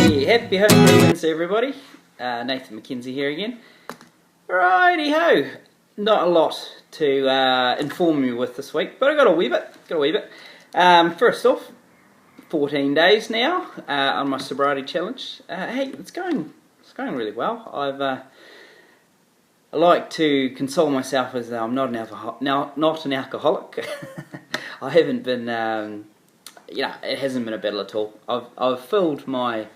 Hey, happy home brewing everybody. Nathan McKenzie here again. Righty ho, not a lot to inform you with this week, but I got a wee bit. First off, 14 days now on my sobriety challenge. Hey, it's going really well. I like to console myself as I'm not an alcoholic. I haven't been. It hasn't been a battle at all. I've filled my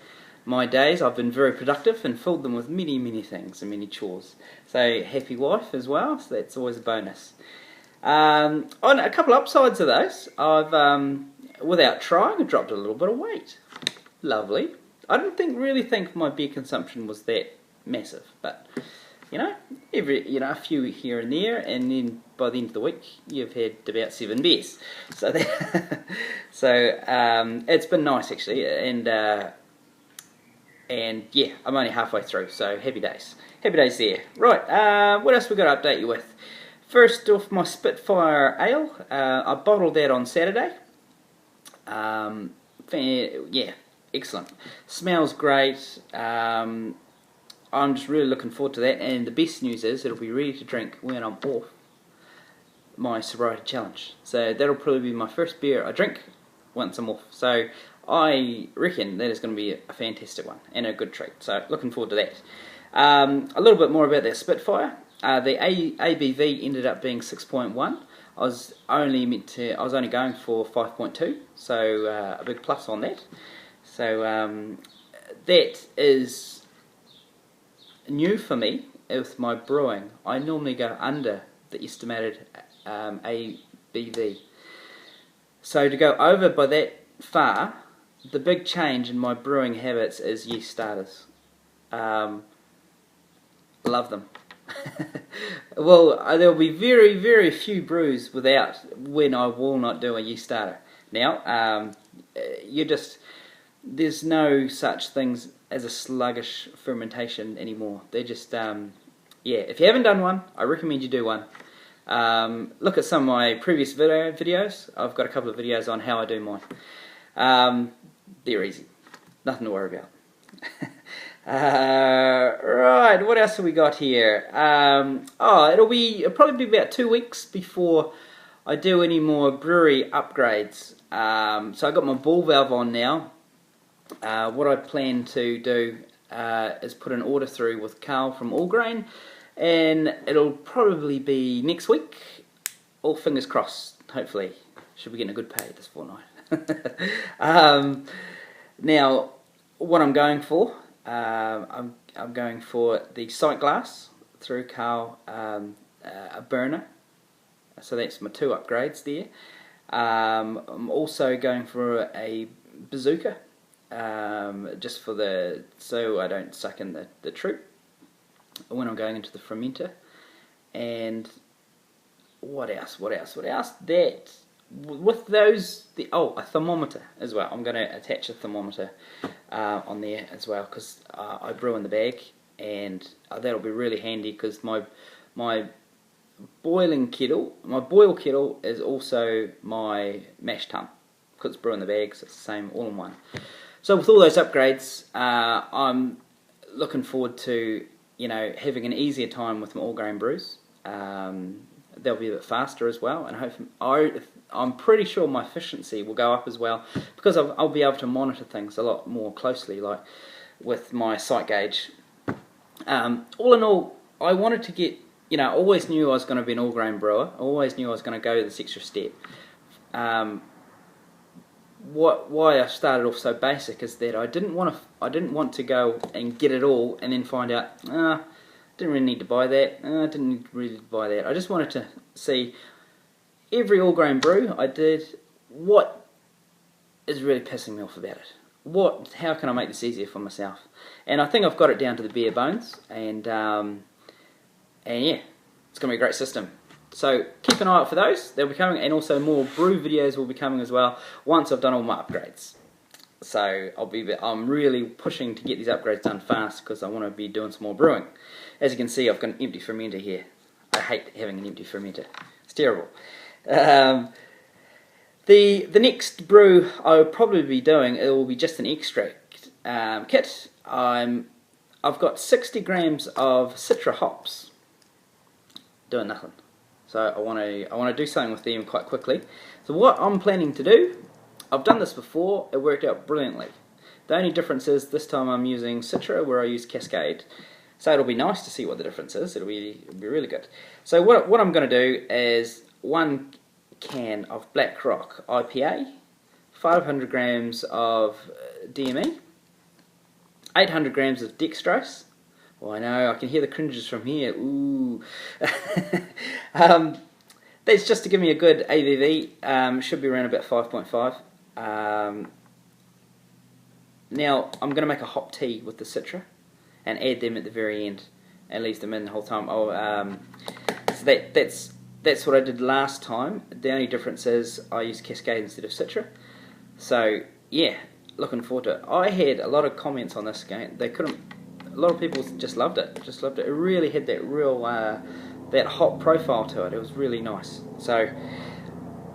days. I've been very productive and filled them with many things and many chores. So happy wife as well. So that's always a bonus. On a couple upsides of those, I've without trying, I dropped a little bit of weight. Lovely. I didn't really think my beer consumption was that massive, but a few here and there, and then by the end of the week, you've had about 7 beers. So, it's been nice actually, and yeah, I'm only halfway through, so happy days there. Right, what else we got to update you with? First off, my Spitfire Ale. I bottled that on Saturday. Yeah, excellent. Smells great. I'm just really looking forward to that, and the best news is it'll be ready to drink when I'm off my sobriety challenge. So that'll probably be my first beer I drink once I'm off. So I reckon that is going to be a fantastic one and a good treat. So looking forward to that. A little bit more about that Spitfire. The ABV ended up being 6.1. I was only going for 5.2, so a big plus on that. So that is new for me with my brewing. I normally go under the estimated ABV. So to go over by that far, the big change in my brewing habits is yeast starters. Love them. Well, there'll be very few brews when I will not do a yeast starter. Now, there's no such things as a sluggish fermentation anymore. They're just, yeah, if you haven't done one, I recommend you do one. Look at some of my previous videos. I've got a couple of videos on how I do mine. They're easy. Nothing to worry about. Right, what else have we got here? It'll probably be about 2 weeks before I do any more brewery upgrades. So I got my ball valve on now. What I plan to do is put an order through with Carl from Allgrain, and it'll probably be next week. All fingers crossed, hopefully. Should be getting a good pay this fortnight. Now, what I'm going for, I'm going for the sight glass through Carl, a burner. So that's my 2 upgrades there. I'm also going for a bazooka. Just so I don't suck in the troop when I'm going into the fermenter. And what else? That with those, a thermometer as well. I'm going to attach a thermometer on there as well, because I brew in the bag, and that'll be really handy, because my boil kettle is also my mash tun, because it's brew in the bag, so it's the same all in one. So with all those upgrades, I'm looking forward to having an easier time with my all-grain brews. They'll be a bit faster as well, and I'm pretty sure my efficiency will go up as well, because I'll be able to monitor things a lot more closely, like with my sight gauge. All in all, I wanted to get, I always knew I was going to be an all-grain brewer. I always knew I was going to go this extra step. Why I started off so basic is that I didn't want to go and get it all and then find out didn't really need to buy that. Didn't really buy that. I just wanted to see every all-grain brew I did, what is really pissing me off about it. How can I make this easier for myself? And I think I've got it down to the bare bones. And yeah, it's going to be a great system. So keep an eye out for those. They'll be coming, and also more brew videos will be coming as well once I've done all my upgrades. So I'm really pushing to get these upgrades done fast, because I want to be doing some more brewing. As you can see, I've got an empty fermenter here. I hate having an empty fermenter. It's terrible. The next brew I'll probably be doing, it will be just an extract kit, I've got 60 grams of Citra hops, doing nothing. So I want to do something with them quite quickly. So what I'm planning to do, I've done this before, it worked out brilliantly. The only difference is this time I'm using Citra where I used Cascade. So it'll be nice to see what the difference is. It'll be really good. So what I'm going to do is 1 can of Black Rock IPA, 500 grams of DME, 800 grams of dextrose. Oh, I know, I can hear the cringes from here. Ooh. That's just to give me a good ABV. Should be around about 5.5. Now, I'm going to make a hop tea with the Citra and add them at the very end and leave them in the whole time. So that's what I did last time. The only difference is I used Cascade instead of Citra. So, yeah, looking forward to it. I had a lot of comments on this game. A lot of people just loved it. It really had that real, that hot profile to it. It was really nice. So,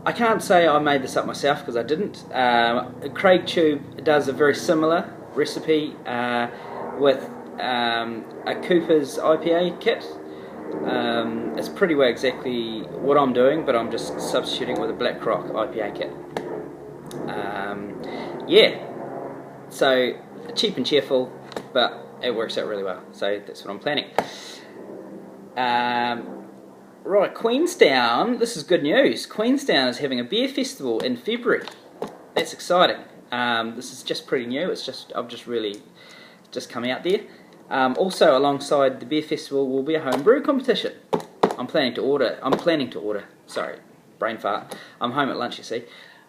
I can't say I made this up myself because I didn't. Craig Tube does a very similar recipe with a Cooper's IPA kit. It's pretty well exactly what I'm doing, but I'm just substituting with a Black Rock IPA kit. Yeah, so cheap and cheerful, but it works out really well, so that's what I'm planning. Right, Queenstown, this is good news. Queenstown is having a beer festival in February. That's exciting. This is just pretty new. I've just really come out there. Also, alongside the beer festival will be a homebrew competition. I'm planning to order. Sorry, brain fart. I'm home at lunch, you see.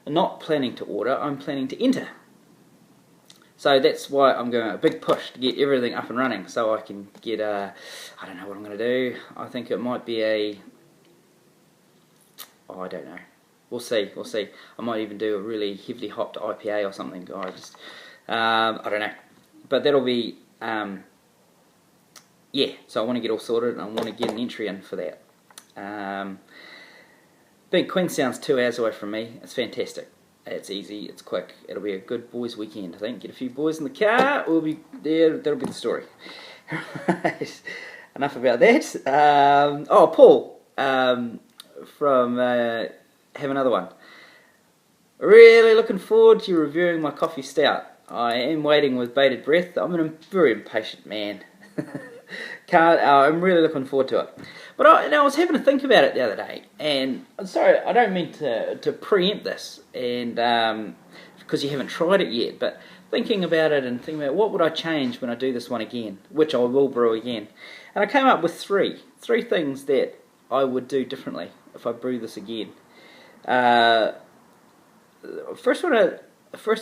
I'm not planning to order. I'm planning to enter. So that's why I'm going a big push to get everything up and running, so I can get I don't know what I'm going to do. I think it might be I don't know. We'll see. I might even do a really heavily hopped IPA or something. I don't know. But that'll be, yeah, so I want to get all sorted and I want to get an entry in for that. Being Queenstown's 2 hours away from me, it's fantastic. It's easy, it's quick, it'll be a good boys' weekend, I think. Get a few boys in the car, we'll be there, that'll be the story. Right. Enough about that. Oh, Paul, from Have Another One. Really looking forward to you reviewing my coffee stout. I am waiting with bated breath. I'm a very impatient man. I'm really looking forward to it. But I was having to think about it the other day, and I'm sorry, I don't mean to preempt this, and because you haven't tried it yet, but thinking about it and thinking about what would I change when I do this one again, which I will brew again. And I came up with three things that I would do differently if I brew this again. First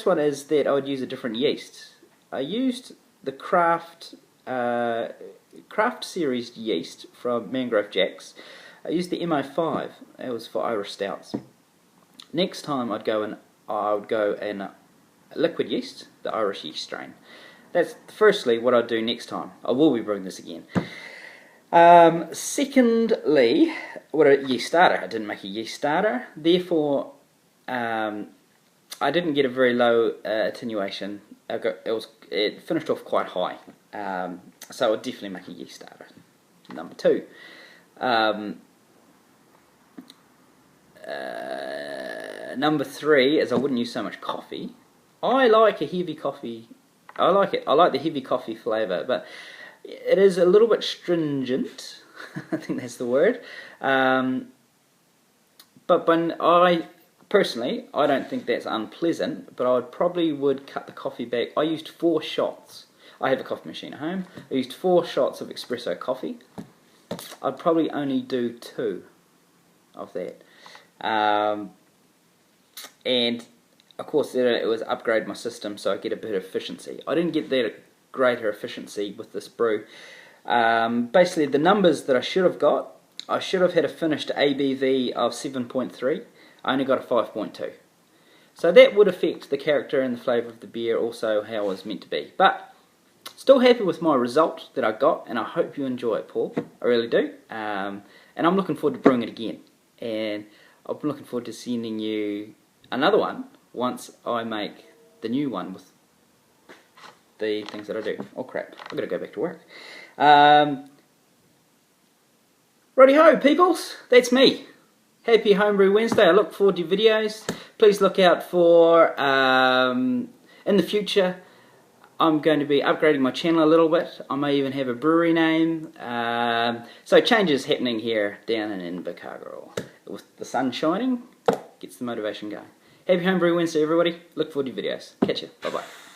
one is that I would use a different yeast. I used the Craft Series yeast from Mangrove Jacks. I used the MO5. It was for Irish stouts. Next time I would go in liquid yeast, the Irish yeast strain. That's firstly what I'd do next time. I will be brewing this again. Secondly, a yeast starter. I didn't make a yeast starter, therefore I didn't get a very low attenuation. It finished off quite high, so I would definitely make a yeast starter. Number 2. Number 3 is I wouldn't use so much coffee. I like a heavy coffee. I like it. I like the heavy coffee flavour, but it is a little bit stringent. I think that's the word. But when personally, I don't think that's unpleasant, but I probably would cut the coffee back. I used 4 shots. I have a coffee machine at home. I used 4 shots of espresso coffee. I'd probably only do 2 of that. And of course it was upgrade my system so I get a bit of efficiency. I didn't get that greater efficiency with this brew. Basically the numbers that I should have got, I should have had a finished ABV of 7.3. I only got a 5.2. So that would affect the character and the flavour of the beer, also how it was meant to be. But still happy with my result that I got, and I hope you enjoy it, Paul. I really do. And I'm looking forward to brewing it again. And I'm looking forward to sending you another one once I make the new one with the things that I do. Oh crap, I've got to go back to work. Righty-ho, peoples, that's me. Happy Homebrew Wednesday. I look forward to your videos. Please look out for, in the future, I'm going to be upgrading my channel a little bit. I may even have a brewery name. So changes happening here down in Invercargill. With the sun shining, gets the motivation going. Happy Homebrew Wednesday, everybody. Look forward to your videos. Catch you. Bye-bye.